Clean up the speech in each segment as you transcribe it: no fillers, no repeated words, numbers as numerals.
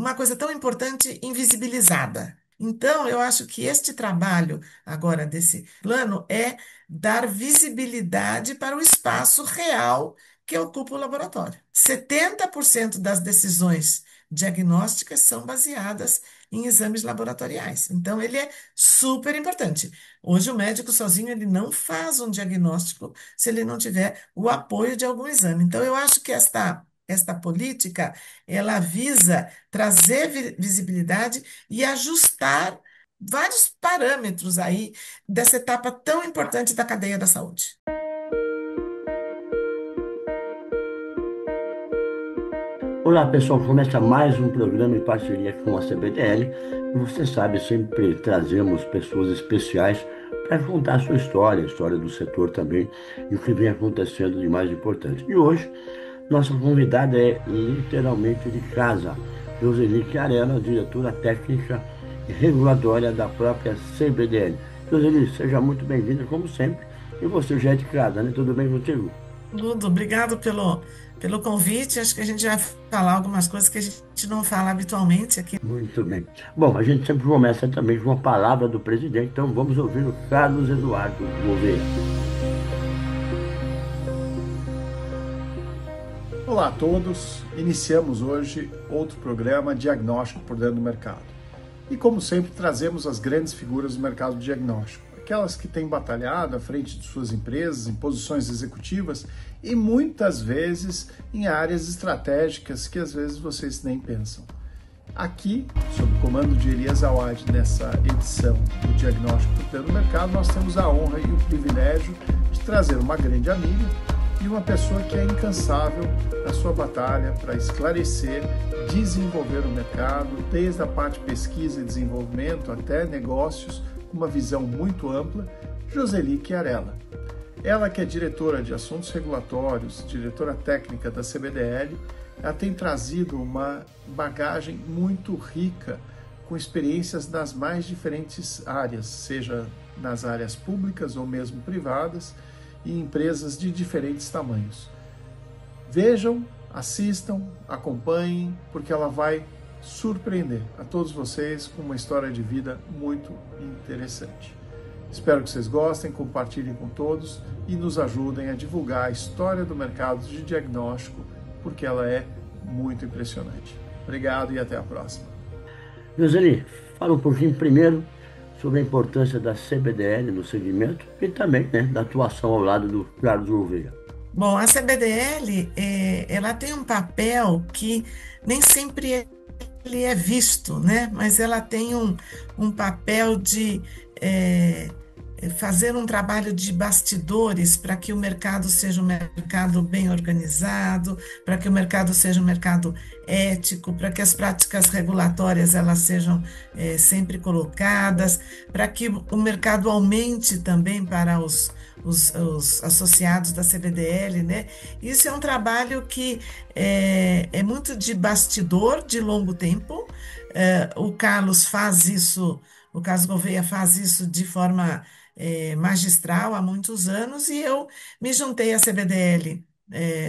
uma coisa tão importante invisibilizada. Então, eu acho que este trabalho agora desse plano é dar visibilidade para o espaço real que ocupa o laboratório. 70% das decisões diagnósticas são baseadas em exames laboratoriais. Então, ele é super importante. Hoje, o médico sozinho ele não faz um diagnóstico se ele não tiver o apoio de algum exame. Então, eu acho que esta política ela visa trazer visibilidade e ajustar vários parâmetros aí dessa etapa tão importante da cadeia da saúde. Olá pessoal, começa mais um programa em parceria com a CBDL. Você sabe, sempre trazemos pessoas especiais para contar a sua história, a história do setor também e o que vem acontecendo de mais importante. E hoje, nossa convidada é literalmente de casa, Joseli Chiarella, diretora técnica e regulatória da própria CBDL. Joseli, seja muito bem-vinda, como sempre, e você já é de casa, né? Tudo bem contigo? Ludo, obrigado pelo convite. Acho que a gente vai falar algumas coisas que a gente não fala habitualmente aqui. Muito bem. Bom, a gente sempre começa também com uma palavra do presidente, então vamos ouvir o Carlos Eduardo Gouveia. Olá a todos, iniciamos hoje outro programa Diagnóstico por Dentro do Mercado. E como sempre, trazemos as grandes figuras do mercado de diagnóstico, aquelas que têm batalhado à frente de suas empresas, em posições executivas e muitas vezes em áreas estratégicas que às vezes vocês nem pensam. Aqui, sob o comando de Elias Awad, nessa edição do Diagnóstico por Dentro do Mercado, nós temos a honra e o privilégio de trazer uma grande amiga e uma pessoa que é incansável na sua batalha para esclarecer, desenvolver o mercado, desde a parte de pesquisa e desenvolvimento até negócios, com uma visão muito ampla, Joseli Chiarella. Ela que é diretora de assuntos regulatórios, diretora técnica da CBDL, ela tem trazido uma bagagem muito rica, com experiências nas mais diferentes áreas, seja nas áreas públicas ou mesmo privadas, e empresas de diferentes tamanhos. Vejam, assistam, acompanhem, porque ela vai surpreender a todos vocês com uma história de vida muito interessante. Espero que vocês gostem, compartilhem com todos e nos ajudem a divulgar a história do mercado de diagnóstico, porque ela é muito impressionante. Obrigado e até a próxima. Joseli, fala um pouquinho primeiro sobre a importância da CBDL no segmento e também, né, da atuação ao lado do Carlos Gouveia. Bom, a CBDL, ela tem um papel que nem sempre ele é visto, né? Mas ela tem um papel de eh, fazer um trabalho de bastidores para que o mercado seja um mercado bem organizado, para que o mercado seja um mercado ético, para que as práticas regulatórias elas sejam sempre colocadas, para que o mercado aumente também para os associados da CBDL, né? Isso é um trabalho que é muito de bastidor, de longo tempo. O Carlos faz isso, o Carlos Gouveia faz isso de forma magistral há muitos anos e eu me juntei à CBDL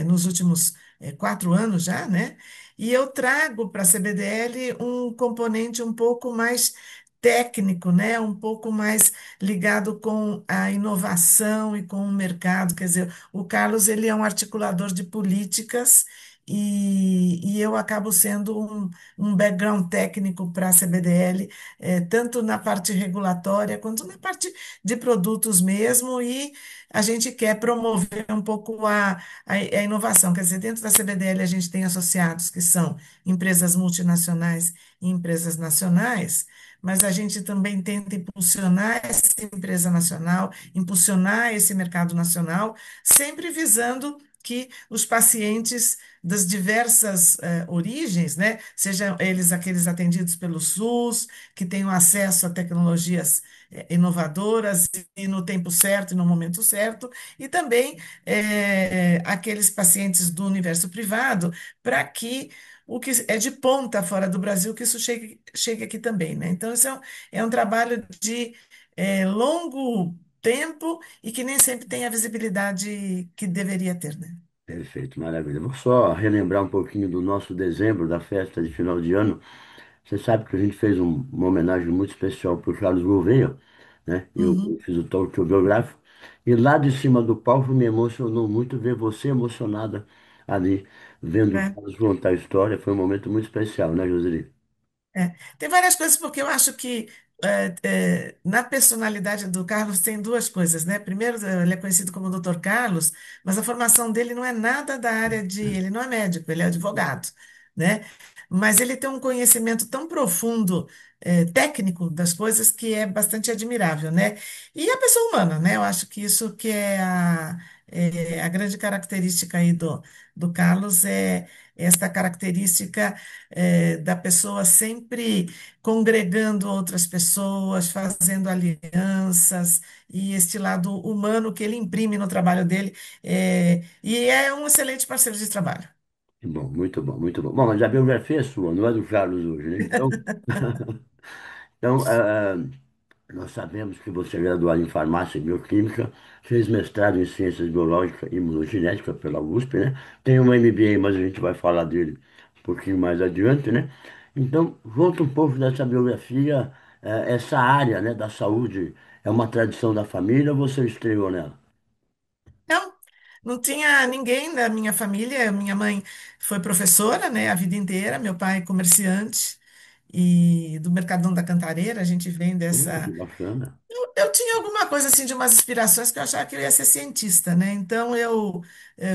nos últimos 4 anos já, né? E eu trago para a CBDL um componente um pouco mais técnico, né? Um pouco mais ligado com a inovação e com o mercado. Quer dizer, o Carlos ele é um articulador de políticas e eu acabo sendo um background técnico para a CBDL, tanto na parte regulatória quanto na parte de produtos mesmo, e a gente quer promover um pouco a inovação. Quer dizer, dentro da CBDL a gente tem associados que são empresas multinacionais e empresas nacionais, mas a gente também tenta impulsionar essa empresa nacional, impulsionar esse mercado nacional, sempre visando que os pacientes das diversas origens, né, sejam eles aqueles atendidos pelo SUS, que tenham acesso a tecnologias inovadoras e no tempo certo e no momento certo, e também aqueles pacientes do universo privado, para que o que é de ponta fora do Brasil, que isso chegue aqui também, né? Então, isso é um trabalho de longo tempo e que nem sempre tem a visibilidade que deveria ter, né? Perfeito, maravilha. Vou só relembrar um pouquinho do nosso dezembro, da festa de final de ano. Você sabe que a gente fez uma homenagem muito especial para o Carlos Gouveia, né? Eu Uhum. fiz o talk show biográfico. E lá de cima do palco me emocionou muito ver você emocionada ali, vendo o É. Carlos contar a história. Foi um momento muito especial, né, Joseli? É. Tem várias coisas, porque eu acho que na personalidade do Carlos tem duas coisas, né? Primeiro, ele é conhecido como Dr. Carlos, mas a formação dele não é nada da área de. Ele não é médico, ele é advogado, né? Mas ele tem um conhecimento tão profundo, técnico das coisas, que é bastante admirável, né? E a pessoa humana, né? Eu acho que isso que é a grande característica aí do Carlos é esta característica da pessoa sempre congregando outras pessoas, fazendo alianças, e este lado humano que ele imprime no trabalho dele, e é um excelente parceiro de trabalho. Que bom, muito bom, muito bom. Bom, mas a biografia é sua, não é do Carlos hoje, né? Então, nós sabemos que você é graduado em farmácia e bioquímica, fez mestrado em ciências biológicas e imunogenética pela USP, né? Tem um MBA, mas a gente vai falar dele um pouquinho mais adiante, né? Então, conta um pouco dessa biografia, essa área, né, da saúde, é uma tradição da família ou você estreou nela? Não, não tinha ninguém da minha família. Minha mãe foi professora, né, a vida inteira, meu pai comerciante e do Mercadão da Cantareira. A gente vem Que dessa. bacana. Eu tinha alguma coisa assim de umas inspirações que eu achava que eu ia ser cientista, né? Então eu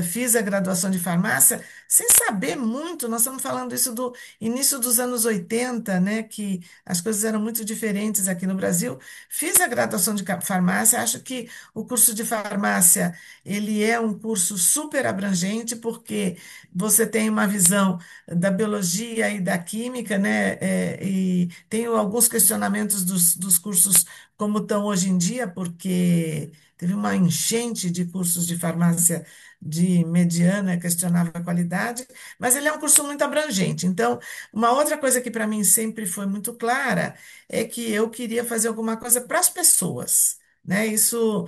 fiz a graduação de farmácia sem saber muito. Nós estamos falando isso do início dos anos 80, né? Que as coisas eram muito diferentes aqui no Brasil. Fiz a graduação de farmácia. Acho que o curso de farmácia ele é um curso super abrangente porque você tem uma visão da biologia e da química, né? E tenho alguns questionamentos dos cursos como estão hoje em dia, porque teve uma enchente de cursos de farmácia de mediana, questionável qualidade, mas ele é um curso muito abrangente. Então, uma outra coisa que para mim sempre foi muito clara é que eu queria fazer alguma coisa para as pessoas. Né? Isso,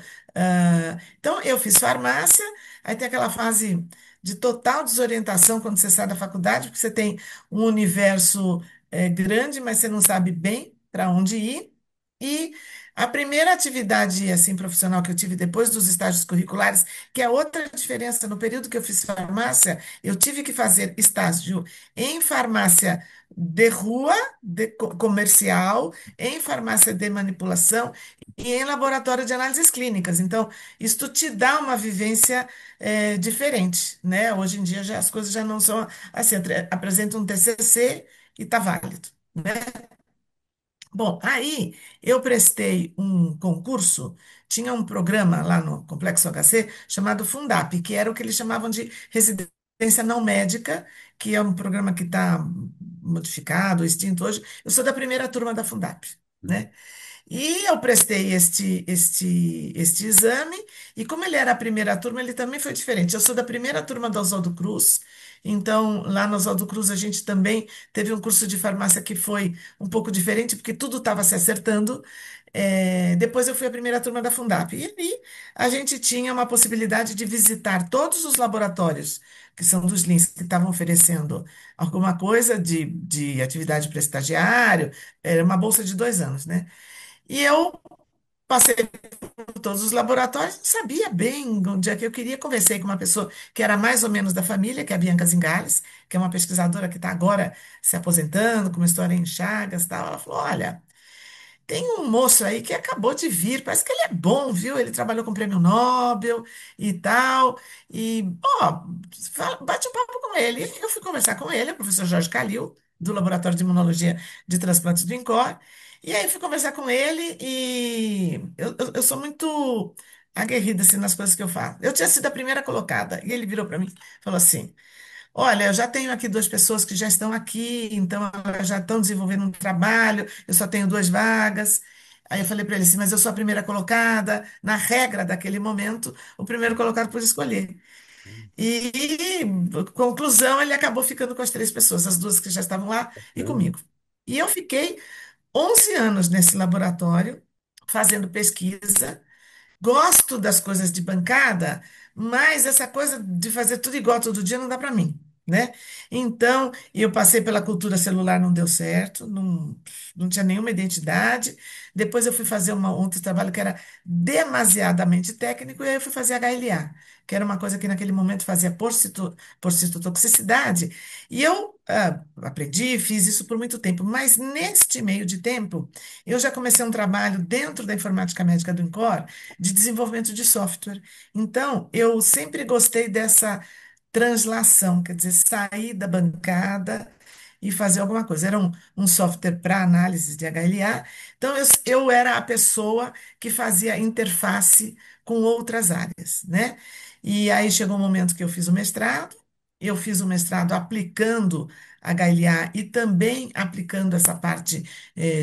então, eu fiz farmácia, aí tem aquela fase de total desorientação quando você sai da faculdade, porque você tem um universo grande, mas você não sabe bem para onde ir. E a primeira atividade assim profissional que eu tive depois dos estágios curriculares, que é outra diferença, no período que eu fiz farmácia, eu tive que fazer estágio em farmácia de rua, comercial, em farmácia de manipulação e em laboratório de análises clínicas. Então, isto te dá uma vivência diferente, né? Hoje em dia as coisas já não são assim, apresenta um TCC e está válido. Bom, aí eu prestei um concurso, tinha um programa lá no Complexo HC chamado Fundap, que era o que eles chamavam de residência não médica, que é um programa que está modificado, extinto hoje. Eu sou da primeira turma da Fundap, né? E eu prestei este exame, e como ele era a primeira turma, ele também foi diferente. Eu sou da primeira turma do Oswaldo Cruz, então lá no Oswaldo Cruz a gente também teve um curso de farmácia que foi um pouco diferente, porque tudo estava se acertando. Depois eu fui a primeira turma da Fundap, e aí a gente tinha uma possibilidade de visitar todos os laboratórios, que são dos LINS, que estavam oferecendo alguma coisa de atividade para estagiário, era uma bolsa de 2 anos, né? E eu passei por todos os laboratórios, não sabia bem onde é que eu queria. Conversei com uma pessoa que era mais ou menos da família, que é a Bianca Zingales, que é uma pesquisadora que está agora se aposentando, com uma história em Chagas e tal. Ela falou: Olha, tem um moço aí que acabou de vir, parece que ele é bom, viu? Ele trabalhou com prêmio Nobel e tal. E, ó, bate um papo com ele. Eu fui conversar com ele, o professor Jorge Calil, do Laboratório de Imunologia de Transplantes do INCOR. E aí fui conversar com ele e eu sou muito aguerrida assim, nas coisas que eu faço. Eu tinha sido a primeira colocada. E ele virou para mim e falou assim: Olha, eu já tenho aqui 2 pessoas que já estão aqui, então elas já estão desenvolvendo um trabalho, eu só tenho 2 vagas. Aí eu falei para ele assim, mas eu sou a primeira colocada, na regra daquele momento, o primeiro colocado pode escolher. E, conclusão, ele acabou ficando com as 3 pessoas, as 2 que já estavam lá e Bacana. comigo. E eu fiquei 11 anos nesse laboratório, fazendo pesquisa, Gosto das coisas de bancada, mas essa coisa de fazer tudo igual todo dia não dá para mim, né? Então, eu passei pela cultura celular, não deu certo, não tinha nenhuma identidade. Depois eu fui fazer um outro trabalho que era demasiadamente técnico, e aí eu fui fazer HLA, que era uma coisa que naquele momento fazia por citotoxicidade. E eu aprendi, fiz isso por muito tempo, mas neste meio de tempo, eu já comecei um trabalho dentro da informática médica do INCOR de desenvolvimento de software. Então, eu sempre gostei dessa translação, quer dizer, sair da bancada e fazer alguma coisa. Era um software para análise de HLA, então eu era a pessoa que fazia interface com outras áreas, né? E aí chegou um momento que eu fiz o mestrado aplicando HLA e também aplicando essa parte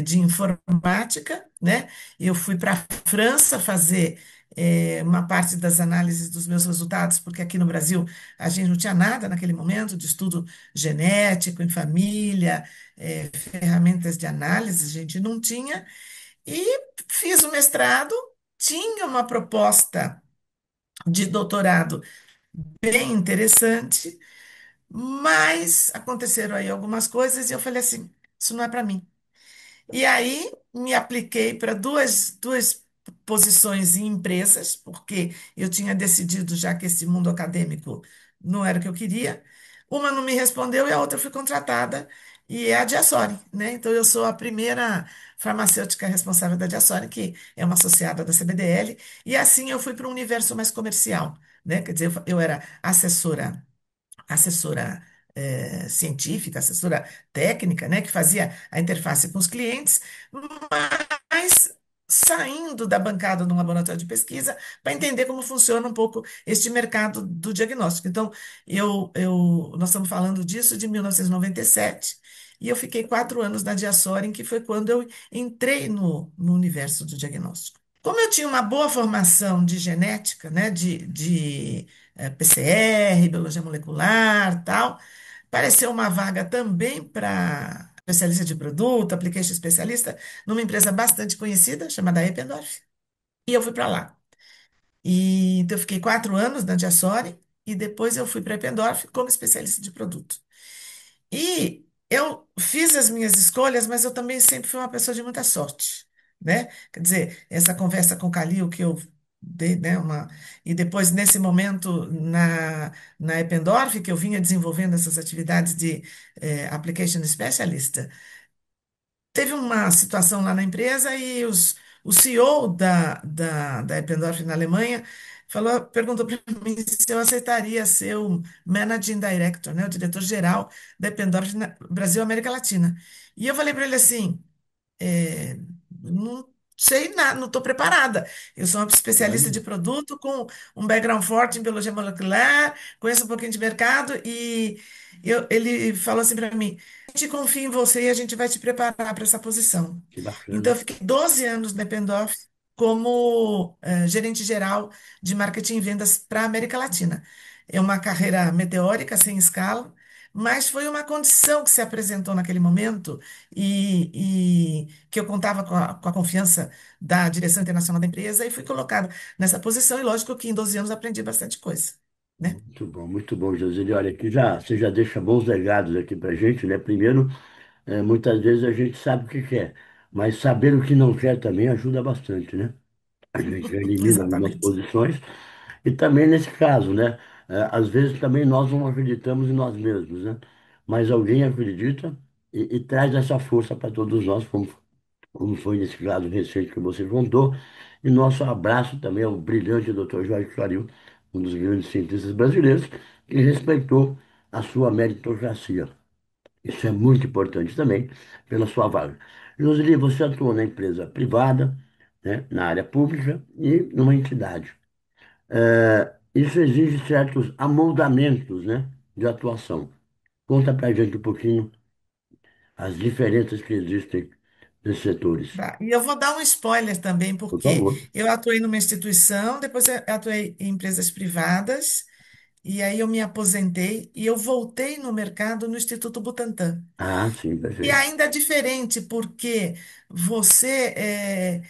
de informática, né? Eu fui para a França fazer uma parte das análises dos meus resultados, porque aqui no Brasil a gente não tinha nada naquele momento de estudo genético em família, ferramentas de análise, a gente não tinha. E fiz o mestrado, tinha uma proposta de doutorado bem interessante, mas aconteceram aí algumas coisas e eu falei assim, isso não é para mim. E aí me apliquei para duas posições em empresas, porque eu tinha decidido já que esse mundo acadêmico não era o que eu queria. Uma não me respondeu e a outra eu fui contratada, e é a Diasori, né? Então eu sou a primeira farmacêutica responsável da Diasori, que é uma associada da CBDL, e assim eu fui para um universo mais comercial, né? Quer dizer, eu era assessora científica, assessora técnica, né, que fazia a interface com os clientes, mas saindo da bancada de um laboratório de pesquisa para entender como funciona um pouco este mercado do diagnóstico. Então, nós estamos falando disso de 1997, e eu fiquei 4 anos na Diasorin, que foi quando eu entrei no universo do diagnóstico. Como eu tinha uma boa formação de genética, né, de PCR, biologia molecular, tal, apareceu uma vaga também para especialista de produto, application especialista, numa empresa bastante conhecida, chamada Eppendorf, e eu fui para lá. E então eu fiquei 4 anos na Diasori, e depois eu fui para Eppendorf como especialista de produto. E eu fiz as minhas escolhas, mas eu também sempre fui uma pessoa de muita sorte, né? Quer dizer, essa conversa com o Calil que eu dei, né, e depois, nesse momento, na Eppendorf, que eu vinha desenvolvendo essas atividades de Application Specialist, teve uma situação lá na empresa e o CEO da Eppendorf na Alemanha perguntou para mim se eu aceitaria ser o Managing Director, né, o diretor-geral da Eppendorf na Brasil e América Latina. E eu falei para ele assim, é, não sei nada, não estou preparada. Eu sou uma especialista Olha, de produto com um background forte em biologia molecular, conheço um pouquinho de mercado e ele falou assim para mim: a gente confia em você e a gente vai te preparar para essa posição. que Então, bacana. eu fiquei 12 anos na Pendorf como gerente geral de marketing e vendas para a América Latina. É uma carreira meteórica, sem escala, mas foi uma condição que se apresentou naquele momento e que eu contava com a confiança da direção internacional da empresa e fui colocada nessa posição. E lógico que em 12 anos aprendi bastante coisa, né? Muito bom, José. Olha, aqui já, você já deixa bons legados aqui para gente, né? Primeiro, muitas vezes a gente sabe o que quer, mas saber o que não quer também ajuda bastante, né? A gente já elimina algumas Exatamente. posições. E também nesse caso, né? Às vezes também nós não acreditamos em nós mesmos, né? Mas alguém acredita e traz essa força para todos nós, como foi nesse caso recente que você contou. E nosso abraço também ao brilhante Dr. Jorge Claril, um dos grandes cientistas brasileiros, que respeitou a sua meritocracia. Isso é muito importante também pela sua vaga. Joseli, você atuou na empresa privada, né, na área pública e numa entidade. Isso exige certos amoldamentos, né, de atuação. Conta pra gente um pouquinho as diferenças que existem nesses setores, Tá. E eu vou dar um spoiler também, por porque favor. eu atuei numa instituição, depois eu atuei em empresas privadas, e aí eu me aposentei e eu voltei no mercado no Instituto Butantan. Ah, sim, E perfeito. ainda é diferente, porque você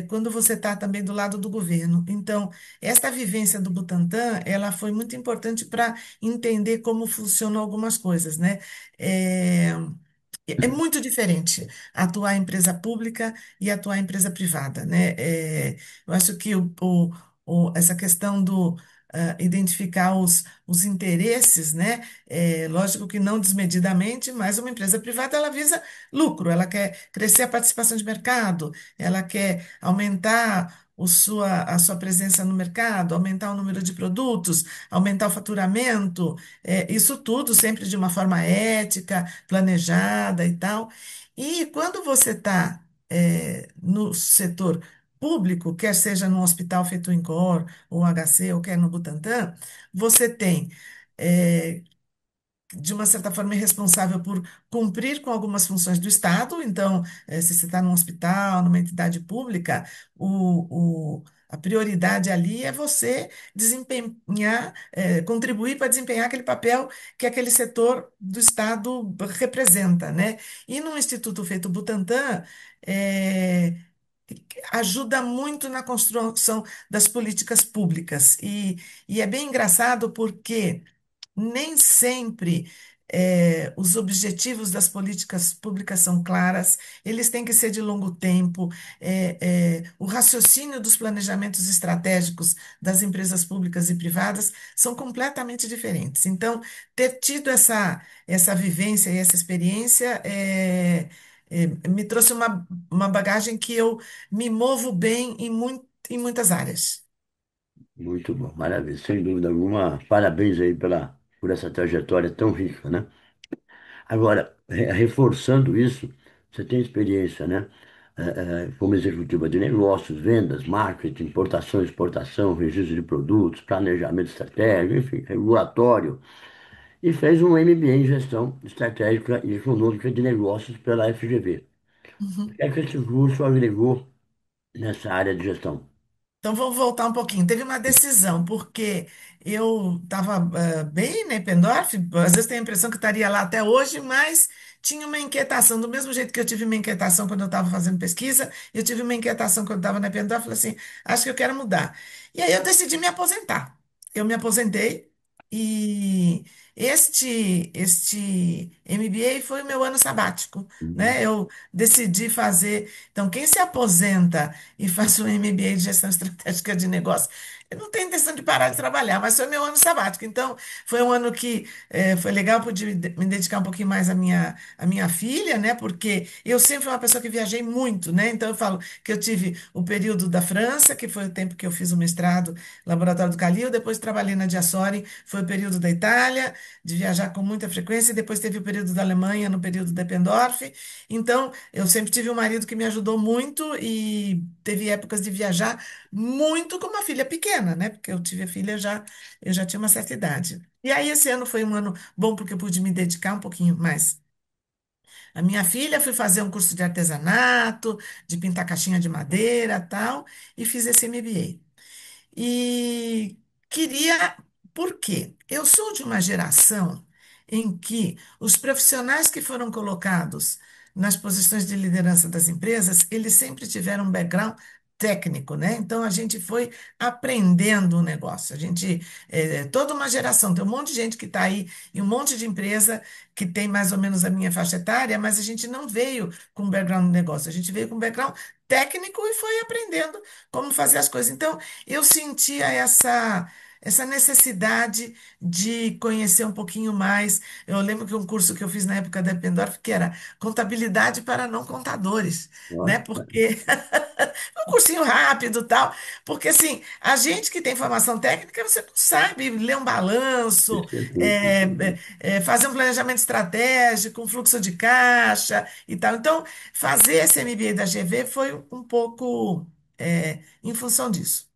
quando você está também do lado do governo. Então, esta vivência do Butantan, ela foi muito importante para entender como funcionam algumas coisas, né? É, é muito diferente atuar em empresa pública e atuar em empresa privada, né? Eu acho que essa questão do identificar os interesses, né? Lógico que não desmedidamente, mas uma empresa privada ela visa lucro, ela quer crescer a participação de mercado, ela quer aumentar a sua presença no mercado, aumentar o número de produtos, aumentar o faturamento, isso tudo sempre de uma forma ética, planejada e tal. E quando você está no setor público, quer seja num hospital feito em Cor, ou HC, ou quer no Butantan, você tem eh, de uma certa forma, é responsável por cumprir com algumas funções do Estado. Então, se você está num hospital, numa entidade pública, a prioridade ali é você desempenhar, contribuir para desempenhar aquele papel que aquele setor do Estado representa, né? E num instituto feito Butantan, eh, ajuda muito na construção das políticas públicas. E é bem engraçado porque nem sempre os objetivos das políticas públicas são claras, eles têm que ser de longo tempo. O raciocínio dos planejamentos estratégicos das empresas públicas e privadas são completamente diferentes. Então, ter tido essa vivência e essa experiência me trouxe uma bagagem que eu me movo bem em muitas áreas. Muito bom, maravilha. Sem dúvida alguma, parabéns aí por essa trajetória tão rica, né? Agora, reforçando isso, você tem experiência, né? Como executiva de negócios, vendas, marketing, importação, exportação, registro de produtos, planejamento estratégico, enfim, regulatório. E fez um MBA em gestão estratégica e econômica de negócios pela FGV. O que é que esse curso agregou nessa área de gestão? Então, vamos voltar um pouquinho. Teve uma decisão, porque eu estava bem, né, Pendorf, às vezes tenho a impressão que estaria lá até hoje, mas tinha uma inquietação. Do mesmo jeito que eu tive uma inquietação quando eu estava fazendo pesquisa, eu tive uma inquietação quando eu estava na Pendorf, falei assim, acho que eu quero mudar. E aí eu decidi me aposentar. Eu me aposentei e este MBA foi o meu ano sabático, Uhum. né? Eu decidi fazer. Então, quem se aposenta e faço um MBA de gestão estratégica de negócio. Eu não tenho intenção de parar de trabalhar, mas foi meu ano sabático. Então, foi um ano que foi legal, pude me dedicar um pouquinho mais à minha filha, né? Porque eu sempre fui uma pessoa que viajei muito, né? Então, eu falo que eu tive o período da França, que foi o tempo que eu fiz o mestrado no Laboratório do Calil, depois trabalhei na Diassori, foi o período da Itália, de viajar com muita frequência, e depois teve o período da Alemanha, no período da Eppendorf. Então, eu sempre tive um marido que me ajudou muito e teve épocas de viajar muito com uma filha pequena, né? Porque eu tive a filha já, eu já tinha uma certa idade. E aí esse ano foi um ano bom porque eu pude me dedicar um pouquinho mais à minha filha, fui fazer um curso de artesanato, de pintar caixinha de madeira, tal, e fiz esse MBA. E queria, por quê? Eu sou de uma geração em que os profissionais que foram colocados nas posições de liderança das empresas, eles sempre tiveram um background técnico, né? Então a gente foi aprendendo o negócio. A gente, toda uma geração, tem um monte de gente que está aí em um monte de empresa que tem mais ou menos a minha faixa etária, mas a gente não veio com background no negócio, a gente veio com background técnico e foi aprendendo como fazer as coisas. Então, eu sentia essa necessidade de conhecer um pouquinho mais. Eu lembro que um curso que eu fiz na época da Eppendorf, que era contabilidade para não contadores, né? Nossa, Porque um cursinho rápido, tal, porque assim, a gente que tem formação técnica, você não sabe ler um balanço, é, fazer um planejamento estratégico, um fluxo de caixa e tal. Então, fazer esse MBA da GV foi um pouco em função disso.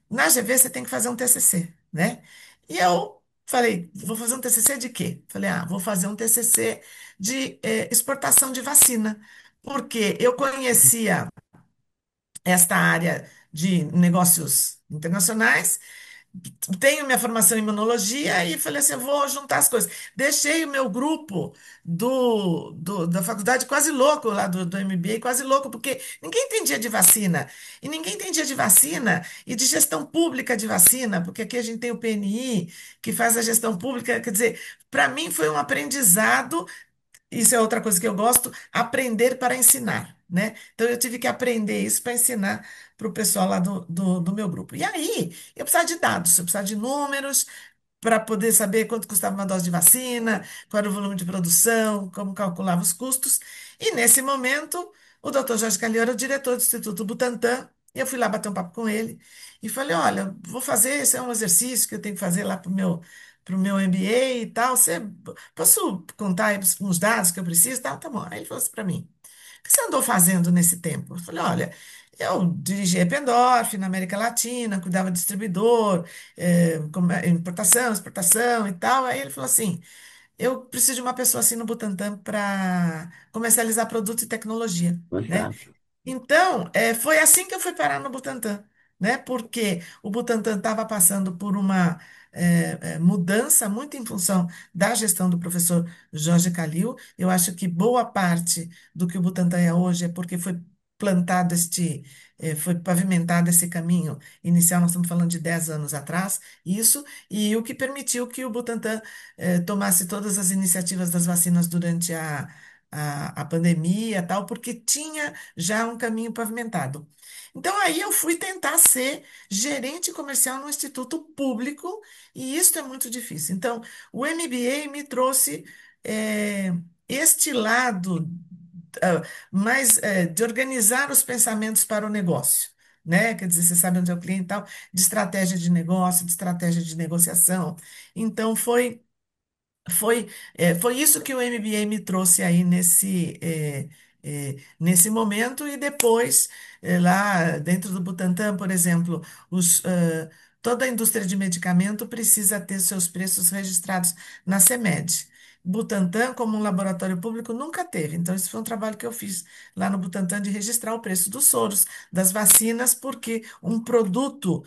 Na GV você tem que fazer um TCC, né? E eu falei, vou fazer um TCC de quê? Falei, vou fazer um TCC de exportação de vacina, porque eu conhecia esta área de negócios internacionais, tenho minha formação em imunologia e falei assim, eu vou juntar as coisas. Deixei o meu grupo da faculdade quase louco lá do MBA, quase louco, porque ninguém entendia de vacina. E ninguém entendia de vacina e de gestão pública de vacina, porque aqui a gente tem o PNI, que faz a gestão pública. Quer dizer, para mim foi um aprendizado. Isso é outra coisa que eu gosto, aprender para ensinar, né? Então eu tive que aprender isso para ensinar para o pessoal lá do meu grupo. E aí, eu precisava de dados, eu precisava de números para poder saber quanto custava uma dose de vacina, qual era o volume de produção, como calculava os custos. E nesse momento, o doutor Jorge Calil era o diretor do Instituto Butantan, e eu fui lá bater um papo com ele e falei: olha, vou fazer, esse é um exercício que eu tenho que fazer lá para o meu MBA e tal. Posso contar aí uns dados que eu preciso? Tá bom. Aí ele falou assim para mim: o que você andou fazendo nesse tempo? Eu falei: olha, eu dirigi a Eppendorf na América Latina, cuidava de distribuidor, importação, exportação e tal. Aí ele falou assim: eu preciso de uma pessoa assim no Butantan para comercializar produto e tecnologia, né? Fantástico. Então, foi assim que eu fui parar no Butantan, né? Porque o Butantan estava passando por uma mudança muito em função da gestão do professor Jorge Calil. Eu acho que boa parte do que o Butantan é hoje é porque foi pavimentado esse caminho inicial. Nós estamos falando de 10 anos atrás, isso, e o que permitiu que o Butantan tomasse todas as iniciativas das vacinas durante a pandemia, tal, porque tinha já um caminho pavimentado. Então, aí eu fui tentar ser gerente comercial no instituto público, e isso é muito difícil. Então, o MBA me trouxe este lado mais de organizar os pensamentos para o negócio. Né? Quer dizer, você sabe onde é o cliente e tal, de estratégia de negócio, de estratégia de negociação. Então, foi isso que o MBA me trouxe aí nesse momento, e depois, lá dentro do Butantan, por exemplo, toda a indústria de medicamento precisa ter seus preços registrados na CEMED. Butantan, como um laboratório público, nunca teve. Então, esse foi um trabalho que eu fiz lá no Butantan de registrar o preço dos soros, das vacinas, porque um produto.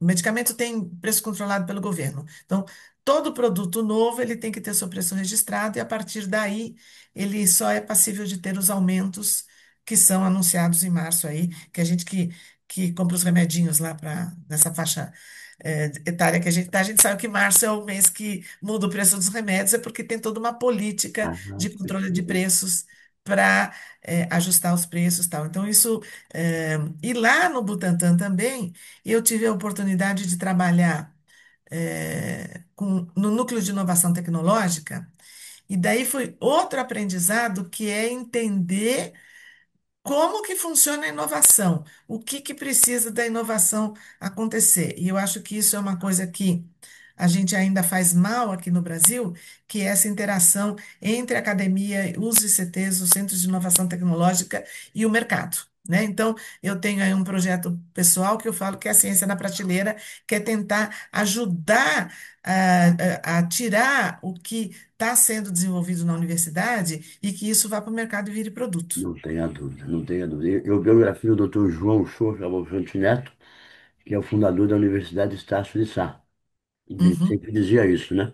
O medicamento tem preço controlado pelo governo. Então, todo produto novo ele tem que ter seu preço registrado, e a partir daí ele só é passível de ter os aumentos que são anunciados em março aí, que a gente que compra os remedinhos lá para nessa faixa etária que a gente sabe que março é o mês que muda o preço dos remédios, é porque tem toda uma política Ah, de controle de perfeito. preços para ajustar os preços e tal. Então, e lá no Butantan também. Eu tive a oportunidade de trabalhar no núcleo de inovação tecnológica, e daí foi outro aprendizado que é entender como que funciona a inovação, o que precisa da inovação acontecer. E eu acho que isso é uma coisa que a gente ainda faz mal aqui no Brasil, que é essa interação entre a academia, os ICTs, os Centros de Inovação Tecnológica, e o mercado. Né? Então, eu tenho aí um projeto pessoal que eu falo que é a ciência na prateleira, que é tentar ajudar a tirar o que está sendo desenvolvido na universidade e que isso vá para o mercado e vire produto. Não tenha dúvida, não tenha dúvida. Eu biografio o Dr. João Shoa Cavalcante Neto, que é o fundador da Universidade Estácio de Sá. E ele Uhum. sempre dizia isso, né?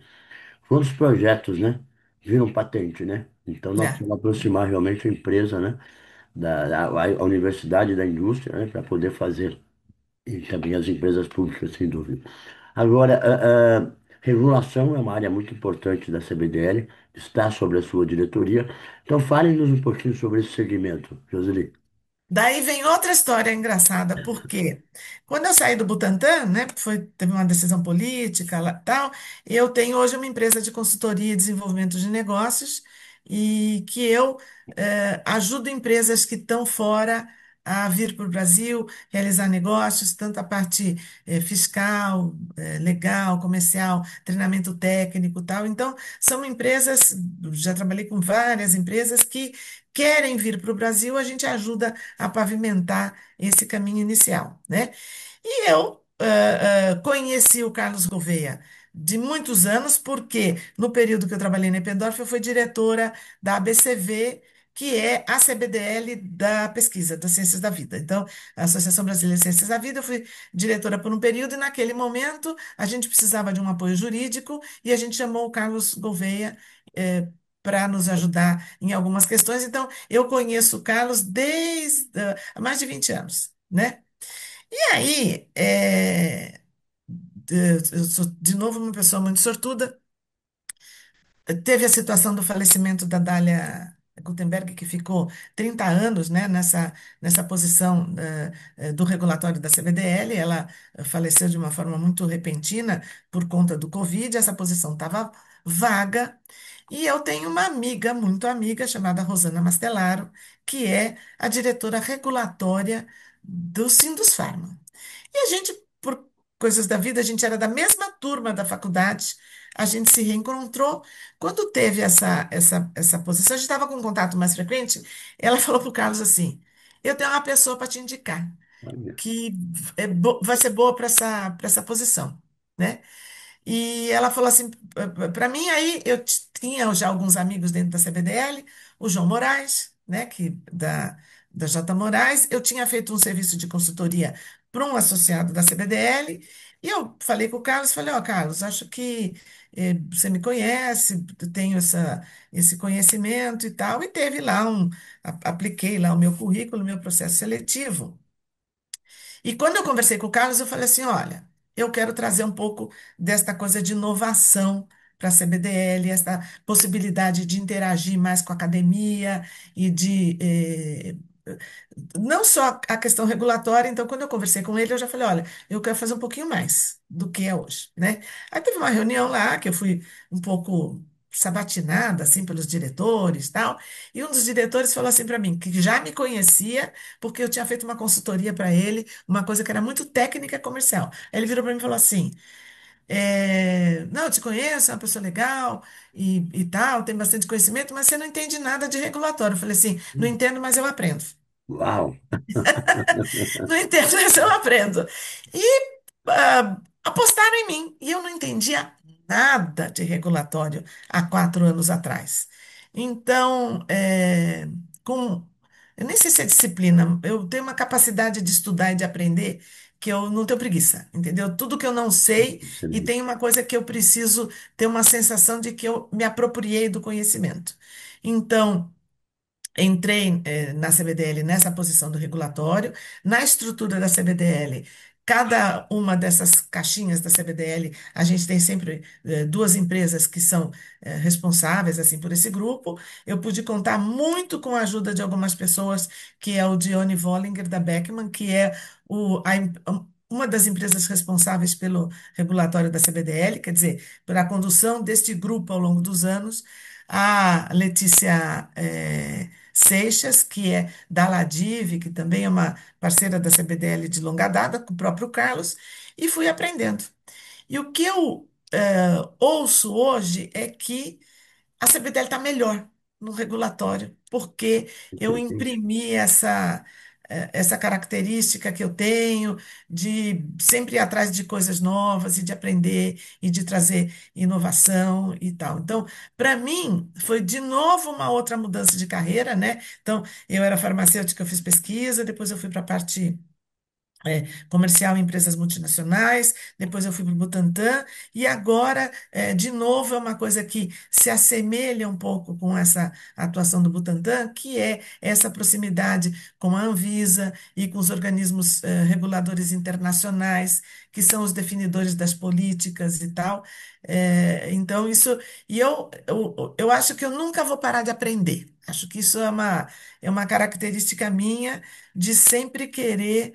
Quando os projetos, né, viram patente, né? Então nós É. precisamos aproximar realmente a empresa, né, a universidade da indústria, né, para poder fazer, e também as empresas públicas, sem dúvida. Agora, regulação é uma área muito importante da CBDL, está sobre a sua diretoria. Então, fale-nos um pouquinho sobre esse segmento, Joseli. Daí vem outra história engraçada, porque quando eu saí do Butantan, né, porque teve uma decisão política lá, tal, eu tenho hoje uma empresa de consultoria e desenvolvimento de negócios, e que eu ajudo empresas que estão fora a vir para o Brasil, realizar negócios, tanto a parte fiscal, legal, comercial, treinamento técnico, tal. Então, são empresas, já trabalhei com várias empresas que querem vir para o Brasil, a gente ajuda a pavimentar esse caminho inicial, né? E eu conheci o Carlos Gouveia de muitos anos, porque no período que eu trabalhei na Eppendorf, eu fui diretora da ABCV, que é a CBDL da pesquisa, das ciências da vida. Então, a Associação Brasileira de Ciências da Vida, eu fui diretora por um período, e naquele momento a gente precisava de um apoio jurídico, e a gente chamou o Carlos Gouveia, para nos ajudar em algumas questões. Então, eu conheço o Carlos desde há mais de 20 anos, né? E aí, eu sou, de novo, uma pessoa muito sortuda. Teve a situação do falecimento da Dália Gutenberg, que ficou 30 anos, né, nessa posição do regulatório da CBDL. Ela faleceu de uma forma muito repentina por conta do Covid. Essa posição estava vaga. E eu tenho uma amiga, muito amiga, chamada Rosana Mastelaro, que é a diretora regulatória do Sindusfarma. E a gente, por coisas da vida, a gente era da mesma turma da faculdade, a gente se reencontrou. Quando teve essa posição, a gente estava com um contato mais frequente. Ela falou para o Carlos assim: Eu tenho uma pessoa para te indicar, Olha, que vai ser boa para essa posição, né? E ela falou assim para mim. Aí eu tinha já alguns amigos dentro da CBDL, o João Moraes, né, da J. Moraes. Eu tinha feito um serviço de consultoria para um associado da CBDL, e eu falei com o Carlos, falei: Ó, Carlos, acho que você me conhece, eu tenho esse conhecimento e tal. E teve lá apliquei lá o meu currículo, o meu processo seletivo. E quando eu conversei com o Carlos, eu falei assim: olha, eu quero trazer um pouco desta coisa de inovação para a CBDL, essa possibilidade de interagir mais com a academia e de não só a questão regulatória. Então, quando eu conversei com ele, eu já falei: olha, eu quero fazer um pouquinho mais do que é hoje, né? Aí teve uma reunião lá que eu fui um pouco sabatinada, assim, pelos diretores e tal, e um dos diretores falou assim para mim, que já me conhecia, porque eu tinha feito uma consultoria para ele, uma coisa que era muito técnica e comercial. Aí ele virou para mim e falou assim: não, eu te conheço, é uma pessoa legal e tal, tem bastante conhecimento, mas você não entende nada de regulatório. Eu falei assim: não entendo, mas eu aprendo. uau, Não entendo, mas eu aprendo. E apostaram em mim. E eu não entendia nada de regulatório há 4 anos atrás. Então, com. Eu nem sei se é disciplina, eu tenho uma capacidade de estudar e de aprender que eu não tenho preguiça, entendeu? Tudo que eu não sei, e excelente. tem uma coisa que eu preciso ter uma sensação de que eu me apropriei do conhecimento. Então, entrei, na CBDL nessa posição do regulatório. Na estrutura da CBDL, cada uma dessas caixinhas da CBDL, a gente tem sempre duas empresas que são responsáveis assim por esse grupo. Eu pude contar muito com a ajuda de algumas pessoas, que é o Dione Vollinger da Beckman, que é uma das empresas responsáveis pelo regulatório da CBDL, quer dizer, pela condução deste grupo ao longo dos anos. A Letícia Seixas, que é da Ladive, que também é uma parceira da CBDL de longa data, com o próprio Carlos, e fui aprendendo. E o que eu ouço hoje é que a CBDL está melhor no regulatório, porque eu Excelente. imprimi essa característica que eu tenho de sempre ir atrás de coisas novas e de aprender e de trazer inovação e tal. Então, para mim, foi de novo uma outra mudança de carreira, né? Então, eu era farmacêutica, eu fiz pesquisa, depois eu fui para a parte comercial em empresas multinacionais, depois eu fui para o Butantan, e agora, de novo, é uma coisa que se assemelha um pouco com essa atuação do Butantan, que é essa proximidade com a Anvisa e com os organismos reguladores internacionais, que são os definidores das políticas e tal. Então, isso. E eu acho que eu nunca vou parar de aprender. Acho que isso é uma característica minha de sempre querer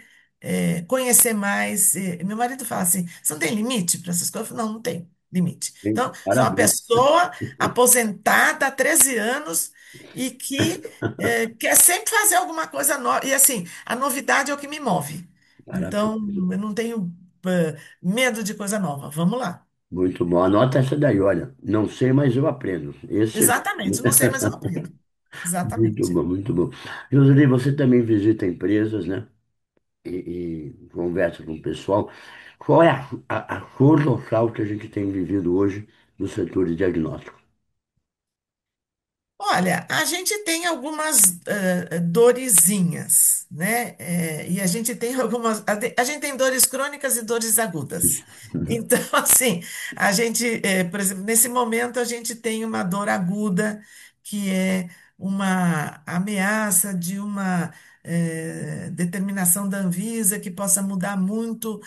conhecer mais. Meu marido fala assim: você não tem limite para essas coisas? Eu falo: não, não tem limite. Bem, Então, sou uma parabéns. pessoa aposentada há 13 anos e que quer sempre fazer alguma coisa nova. E assim, a novidade é o que me move. Parabéns. Então, eu não tenho medo de coisa nova. Vamos lá. Muito bom. Anota essa daí, olha. Não sei, mas eu aprendo. Esse é Exatamente. Não sei, mas eu aprendo. muito Exatamente. bom, muito bom. Joseli, você também visita empresas, né? E conversa com o pessoal. Qual é a cor local que a gente tem vivido hoje no setor de diagnóstico? Olha, a gente tem algumas dorezinhas, né? E a gente tem algumas. A gente tem dores crônicas e dores agudas. Isso. Então, assim, por exemplo, nesse momento a gente tem uma dor aguda, que é uma ameaça de uma determinação da Anvisa que possa mudar muito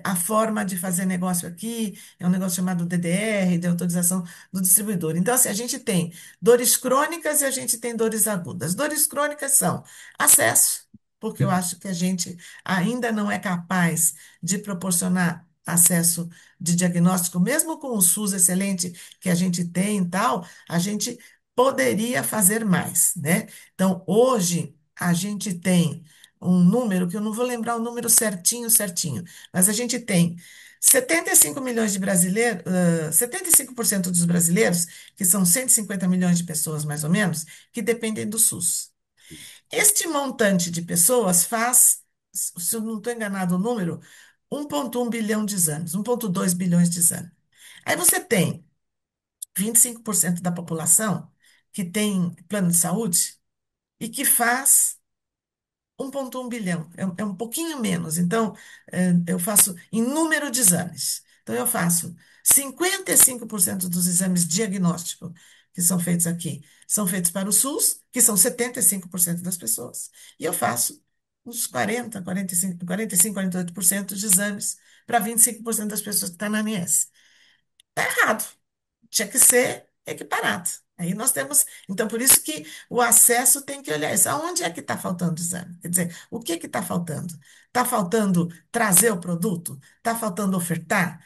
a forma de fazer negócio aqui. É um negócio chamado DDR, de autorização do distribuidor. Então, assim, a gente tem dores crônicas e a gente tem dores agudas. Dores crônicas são acesso, porque eu acho que a gente ainda não é capaz de proporcionar acesso de diagnóstico, mesmo com o SUS excelente que a gente tem e tal, a gente poderia fazer mais, né? Então, hoje, a gente tem um número, que eu não vou lembrar o número certinho, certinho, mas a gente tem 75 milhões de brasileiros, 75% dos brasileiros, que são 150 milhões de pessoas mais ou menos, que dependem do SUS. Este montante de pessoas faz, se eu não estou enganado o número, 1,1 bilhão de exames, 1,2 bilhões de exames. Aí você tem 25% da população que tem plano de saúde e que faz 1,1 bilhão, é um pouquinho menos. Então, eu faço em número de exames. Então, eu faço 55% dos exames diagnósticos que são feitos aqui, são feitos para o SUS, que são 75% das pessoas. E eu faço uns 45, 48% de exames para 25% das pessoas que estão na ANS. Está errado, tinha que ser equiparado. Aí nós temos, então por isso que o acesso tem que olhar isso. Aonde é que está faltando exame? Quer dizer, o que está faltando? Está faltando trazer o produto? Está faltando ofertar?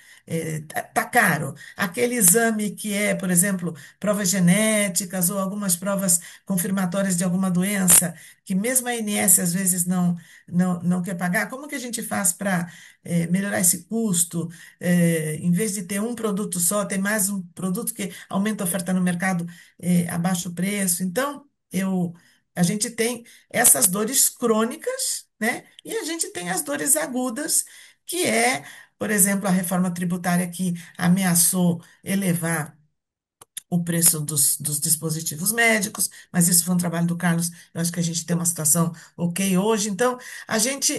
Tá caro. Aquele exame que é, por exemplo, provas genéticas ou algumas provas confirmatórias de alguma doença, que mesmo a ANS às vezes não quer pagar, como que a gente faz para melhorar esse custo? Em vez de ter um produto só, tem mais um produto que aumenta a oferta no mercado a baixo preço. Então, a gente tem essas dores crônicas, né? E a gente tem as dores agudas, que é, por exemplo, a reforma tributária que ameaçou elevar o preço dos dispositivos médicos, mas isso foi um trabalho do Carlos. Eu acho que a gente tem uma situação ok hoje. Então, a gente,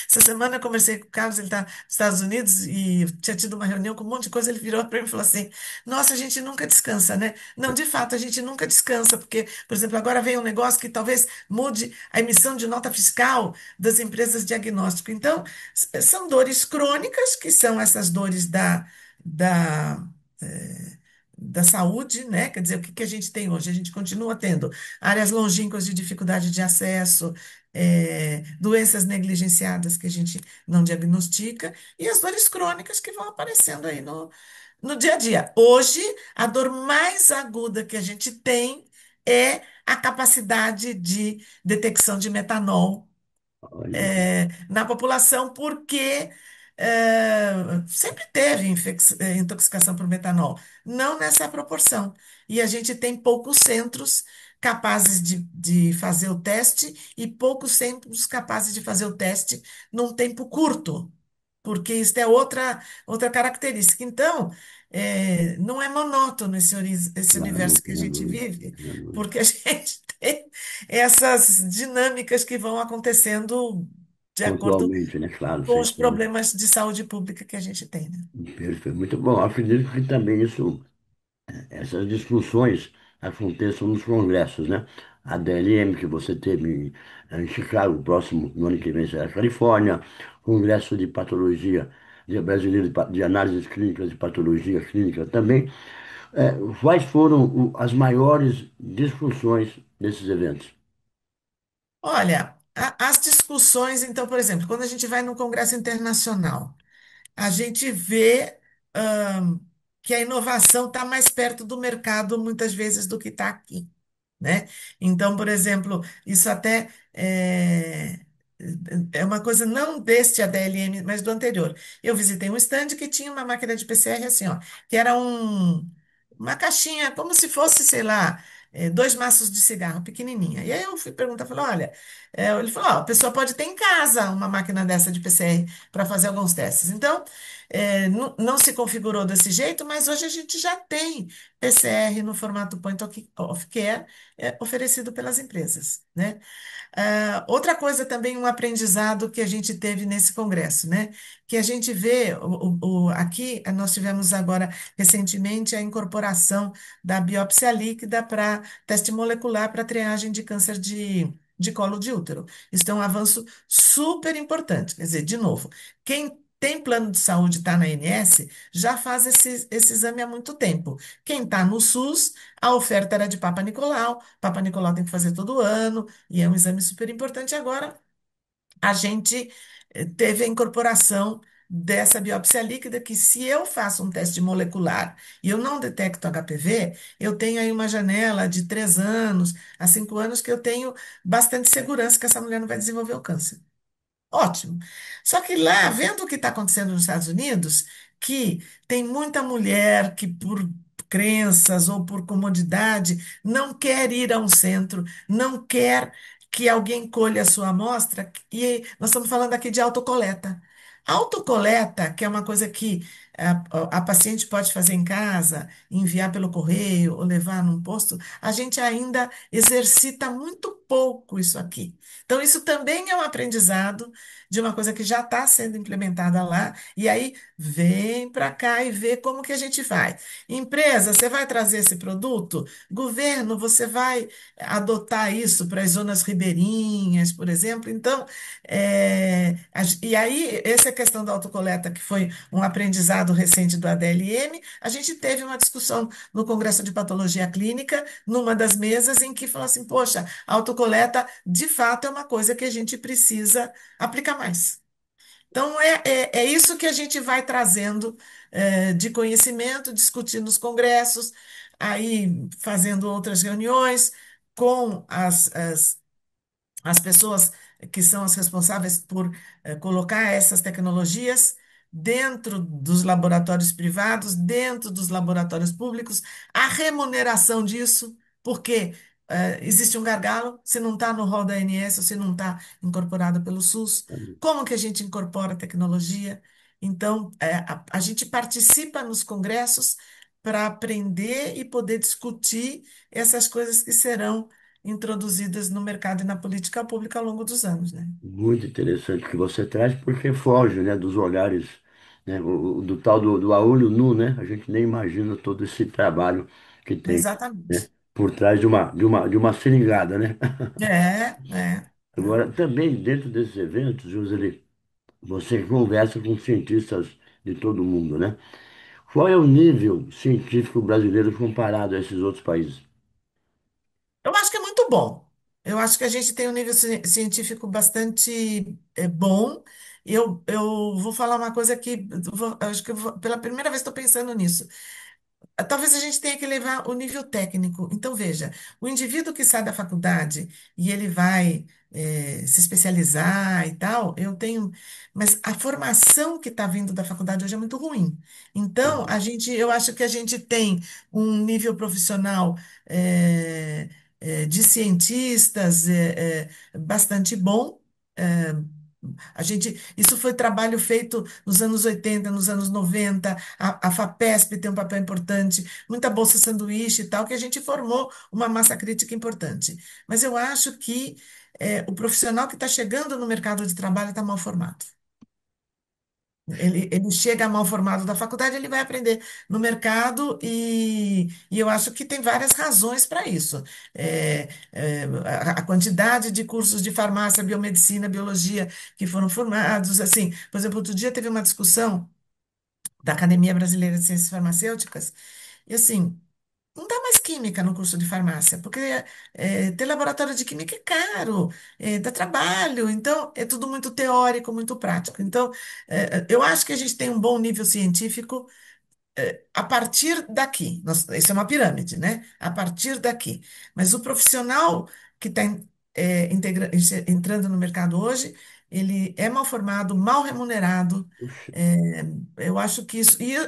essa semana eu conversei com o Carlos, ele está nos Estados Unidos e tinha tido uma reunião com um monte de coisa. Ele virou para mim e falou assim: Nossa, a gente nunca descansa, né? Não, de fato, a gente nunca descansa, porque, por exemplo, agora vem um negócio que talvez mude a emissão de nota fiscal das empresas de diagnóstico. Então, são dores crônicas, que são essas dores da eh, da saúde, né? Quer dizer, o que que a gente tem hoje? A gente continua tendo áreas longínquas de dificuldade de acesso, doenças negligenciadas que a gente não diagnostica e as dores crônicas que vão aparecendo aí no dia a dia. Hoje, a dor mais aguda que a gente tem é a capacidade de detecção de metanol Olha, na população, porque sempre teve intoxicação por metanol, não nessa proporção. E a gente tem poucos centros capazes de fazer o teste e poucos centros capazes de fazer o teste num tempo curto, porque isso é outra característica. Então, não é monótono esse claro, não universo que a tenha gente dúvida, vive, não tenha dúvida. porque a gente tem essas dinâmicas que vão acontecendo de acordo Pontualmente, né? Claro, com sem os problemas de saúde pública que a gente tem, né? perfeito. Muito bom. Acredito que também essas discussões aconteçam nos congressos, né? A DLM que você teve em Chicago, o próximo, no ano que vem será a Califórnia, Congresso de Patologia Brasileiro de Análises Clínicas e Patologia Clínica também. Quais foram as maiores discussões desses eventos? Olha, as discussões, então, por exemplo, quando a gente vai num congresso internacional, a gente vê que a inovação está mais perto do mercado, muitas vezes, do que está aqui, né? Então, por exemplo, isso até é uma coisa não deste ADLM, mas do anterior. Eu visitei um stand que tinha uma máquina de PCR assim, ó, que era uma caixinha, como se fosse, sei lá, dois maços de cigarro, pequenininha. E aí eu fui perguntar, falei, olha, ele falou, ó, a pessoa pode ter em casa uma máquina dessa de PCR para fazer alguns testes. Então, não se configurou desse jeito, mas hoje a gente já tem PCR no formato Point of Care, oferecido pelas empresas, né? Outra coisa também, um aprendizado que a gente teve nesse congresso, né? Que a gente vê, aqui nós tivemos agora recentemente a incorporação da biópsia líquida para teste molecular para triagem de câncer de colo de útero. Isso é um avanço super importante. Quer dizer, de novo, quem tem plano de saúde e está na ANS já faz esse exame há muito tempo. Quem está no SUS, a oferta era de Papa Nicolau, Papa Nicolau tem que fazer todo ano, e é um exame super importante. Agora, a gente teve a incorporação dessa biópsia líquida, que se eu faço um teste molecular e eu não detecto HPV, eu tenho aí uma janela de 3 anos a 5 anos que eu tenho bastante segurança que essa mulher não vai desenvolver o câncer. Ótimo. Só que lá, vendo o que está acontecendo nos Estados Unidos, que tem muita mulher que, por crenças ou por comodidade, não quer ir a um centro, não quer que alguém colha a sua amostra, e nós estamos falando aqui de autocoleta. Autocoleta, que é uma coisa que a paciente pode fazer em casa, enviar pelo correio ou levar num posto, a gente ainda exercita muito pouco isso aqui. Então, isso também é um aprendizado de uma coisa que já está sendo implementada lá, e aí vem para cá e vê como que a gente faz. Empresa, você vai trazer esse produto? Governo, você vai adotar isso para as zonas ribeirinhas, por exemplo? Então, e aí, essa questão da autocoleta, que foi um aprendizado recente do ADLM, a gente teve uma discussão no Congresso de Patologia Clínica, numa das mesas, em que falou assim: poxa, a autocoleta de fato é uma coisa que a gente precisa aplicar mais. Então, é isso que a gente vai trazendo de conhecimento, discutindo nos congressos, aí fazendo outras reuniões com as pessoas que são as responsáveis por colocar essas tecnologias dentro dos laboratórios privados, dentro dos laboratórios públicos, a remuneração disso, porque existe um gargalo, se não está no rol da ANS, ou se não está incorporado pelo SUS, como que a gente incorpora a tecnologia? Então, a gente participa nos congressos para aprender e poder discutir essas coisas que serão introduzidas no mercado e na política pública ao longo dos anos, né? Muito interessante o que você traz, porque foge, né, dos olhares, né, do tal do a olho nu, né? A gente nem imagina todo esse trabalho que tem, né, Exatamente. por trás de uma seringada, né? É. Agora, também dentro desses eventos, Joseli, você conversa com cientistas de todo mundo, né? Qual é o nível científico brasileiro comparado a esses outros países? Eu acho que é muito bom. Eu acho que a gente tem um nível científico bastante bom. Eu vou falar uma coisa que acho que pela primeira vez estou pensando nisso. Talvez a gente tenha que levar o nível técnico. Então, veja, o indivíduo que sai da faculdade e ele vai se especializar e tal, eu tenho. Mas a formação que está vindo da faculdade hoje é muito ruim. Então, eu acho que a gente tem um nível profissional de cientistas bastante bom. eh, isso foi trabalho feito nos anos 80, nos anos 90. A FAPESP tem um papel importante, muita bolsa sanduíche e tal, que a gente formou uma massa crítica importante. Mas eu acho que o profissional que está chegando no mercado de trabalho está mal formado. Ele chega mal formado da faculdade, ele vai aprender no mercado, e eu acho que tem várias razões para isso. A quantidade de cursos de farmácia, biomedicina, biologia que foram formados, assim, por exemplo, outro dia teve uma discussão da Academia Brasileira de Ciências Farmacêuticas, e assim, não dá mais química no curso de farmácia, porque ter laboratório de química é caro, dá trabalho, então é tudo muito teórico, muito prático. Então, eu acho que a gente tem um bom nível científico a partir daqui. Isso é uma pirâmide, né? A partir daqui. Mas o profissional que está entrando no mercado hoje, ele é mal formado, mal remunerado. Puxa, é, eu acho que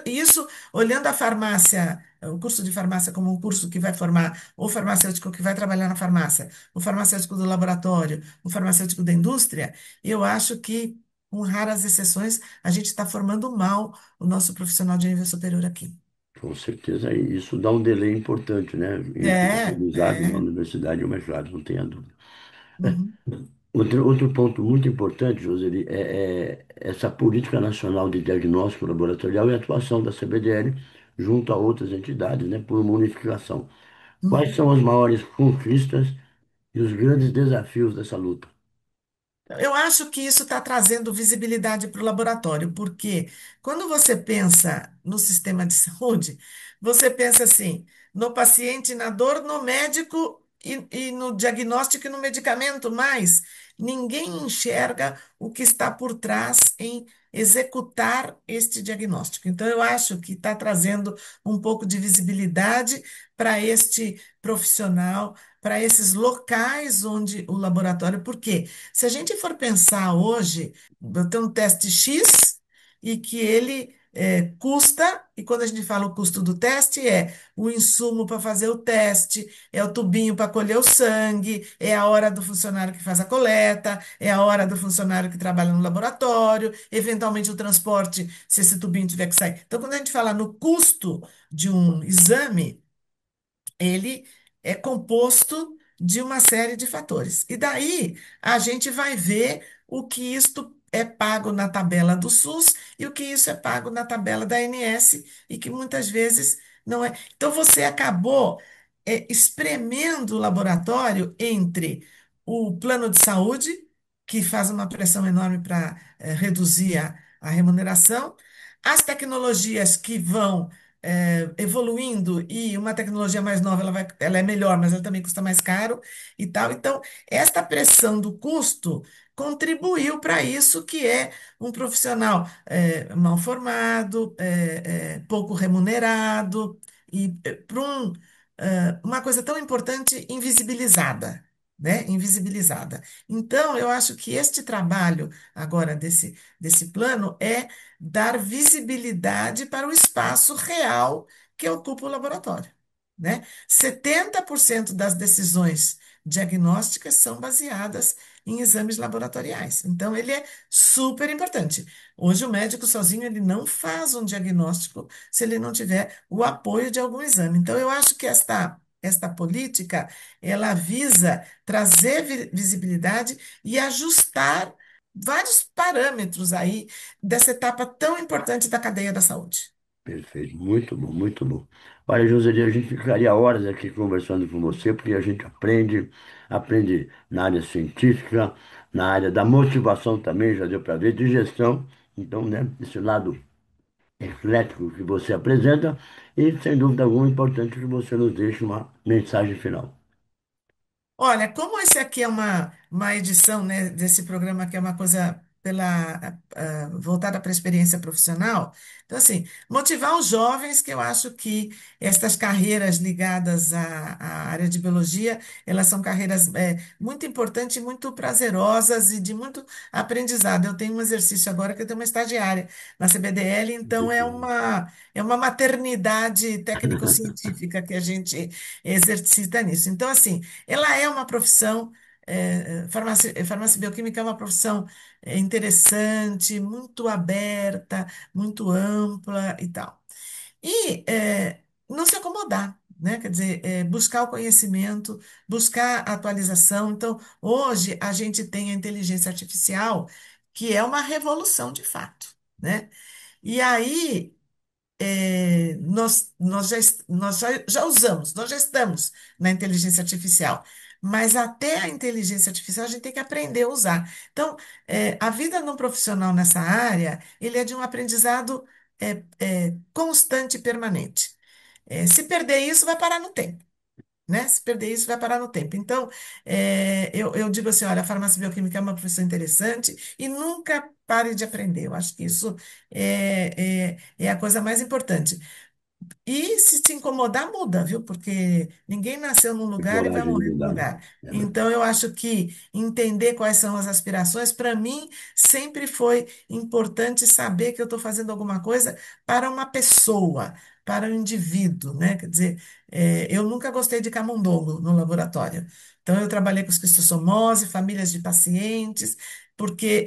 isso, olhando a farmácia, o curso de farmácia como um curso que vai formar o farmacêutico que vai trabalhar na farmácia, o farmacêutico do laboratório, o farmacêutico da indústria, eu acho que com raras exceções, a gente está formando mal o nosso profissional de nível superior aqui. Com certeza, isso dá um delay importante, né? Entre o É, aprendizado na é. universidade e o mestrado, não tenha dúvida. Uhum, Outro ponto muito importante, Joseli, é essa política nacional de diagnóstico laboratorial e atuação da CBDL junto a outras entidades, né, por uma unificação. Quais uhum. são as maiores conquistas e os grandes desafios dessa luta? Eu acho que isso está trazendo visibilidade para o laboratório, porque quando você pensa no sistema de saúde, você pensa assim, no paciente, na dor, no médico e no diagnóstico e no medicamento, mas ninguém enxerga o que está por trás em executar este diagnóstico. Então, eu acho que está trazendo um pouco de visibilidade para este profissional, para esses locais onde o laboratório, por quê? Se a gente for pensar hoje, eu tenho um teste X e que ele custa, e quando a gente fala o custo do teste, é o insumo para fazer o teste, é o tubinho para colher o sangue, é a hora do funcionário que faz a coleta, é a hora do funcionário que trabalha no laboratório, eventualmente o transporte, se esse tubinho tiver que sair. Então, quando a gente fala no custo de um exame, ele é composto de uma série de fatores. E daí a gente vai ver o que isto é pago na tabela do SUS e o que isso é pago na tabela da ANS e que muitas vezes não é. Então você acabou espremendo o laboratório entre o plano de saúde, que faz uma pressão enorme para reduzir a remuneração, as tecnologias que vão evoluindo e uma tecnologia mais nova ela é melhor, mas ela também custa mais caro e tal. Então, esta pressão do custo contribuiu para isso, que é um profissional mal formado, pouco remunerado e para uma coisa tão importante invisibilizada. Né? Invisibilizada. Então, eu acho que este trabalho agora desse plano é dar visibilidade para o espaço real que ocupa o laboratório, né? 70% das decisões diagnósticas são baseadas em exames laboratoriais. Então, ele é super importante. Hoje, o médico sozinho ele não faz um diagnóstico se ele não tiver o apoio de algum exame. Então, eu acho que esta política ela visa trazer visibilidade e ajustar vários parâmetros aí dessa etapa tão importante da cadeia da saúde. Perfeito, muito bom, muito bom. Olha, Joseli, a gente ficaria horas aqui conversando com você, porque a gente aprende na área científica, na área da motivação também, já deu para ver, de gestão. Então, né, esse lado eclético que você apresenta e, sem dúvida alguma, é importante que você nos deixe uma mensagem final. Olha, como esse aqui é uma edição, né, desse programa que é uma coisa voltada para a experiência profissional, então, assim, motivar os jovens, que eu acho que estas carreiras ligadas à área de biologia, elas são carreiras muito importantes, muito prazerosas e de muito aprendizado. Eu tenho um exercício agora que eu tenho uma estagiária na CBDL, então é uma maternidade técnico-científica que a gente exercita nisso. Então, assim, ela é uma profissão, farmácia bioquímica é uma profissão interessante, muito aberta, muito ampla e tal. E não se acomodar, né? Quer dizer, buscar o conhecimento, buscar a atualização. Então, hoje a gente tem a inteligência artificial, que é uma revolução de fato, né? E aí nós já usamos, nós já estamos na inteligência artificial, mas até a inteligência artificial a gente tem que aprender a usar. Então, a vida de um profissional nessa área, ele é de um aprendizado constante e permanente. Se perder isso, vai parar no tempo, né? Se perder isso, vai parar no tempo. Então, eu digo assim, olha, a farmácia bioquímica é uma profissão interessante e nunca pare de aprender. Eu acho que isso é a coisa mais importante. E se incomodar, muda, viu? Porque ninguém nasceu num E lugar e vai coragem de morrer num mudar, né? lugar. É verdade. Então, eu acho que entender quais são as aspirações, para mim, sempre foi importante saber que eu estou fazendo alguma coisa para uma pessoa, para um indivíduo, né? Quer dizer, eu nunca gostei de camundongo no laboratório. Então, eu trabalhei com esquistossomose, famílias de pacientes, porque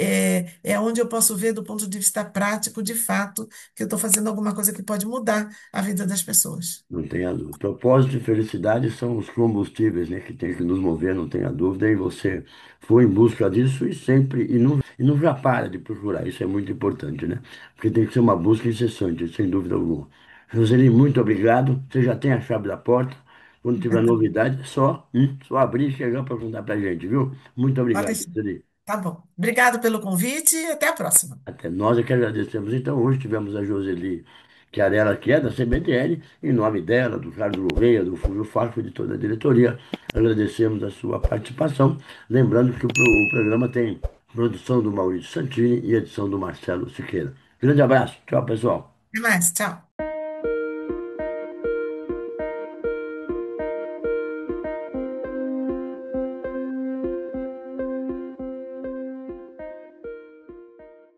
é onde eu posso ver do ponto de vista prático, de fato, que eu estou fazendo alguma coisa que pode mudar a vida das pessoas. Não tenha dúvida. Propósito e felicidade são os combustíveis, né, que tem que nos mover, não tenha dúvida. E você foi em busca disso e sempre, e não já para de procurar. Isso é muito importante, né? Porque tem que ser uma busca incessante, sem dúvida alguma. Roseli, muito obrigado. Você já tem a chave da porta. Quando tiver novidade, só abrir e chegar para contar para a gente, viu? Muito Pode obrigado, deixar. Roseli. Tá bom. Obrigado pelo convite e até a próxima. Até nós é que agradecemos. Então, hoje tivemos a Joseli Chiarella, que é da CBTL, em nome dela, do Carlos Gouveia, do Fúvio Fasco e de toda a diretoria. Agradecemos a sua participação. Lembrando que o programa tem produção do Maurício Santini e edição do Marcelo Siqueira. Grande abraço. Tchau, pessoal. Até mais. Tchau.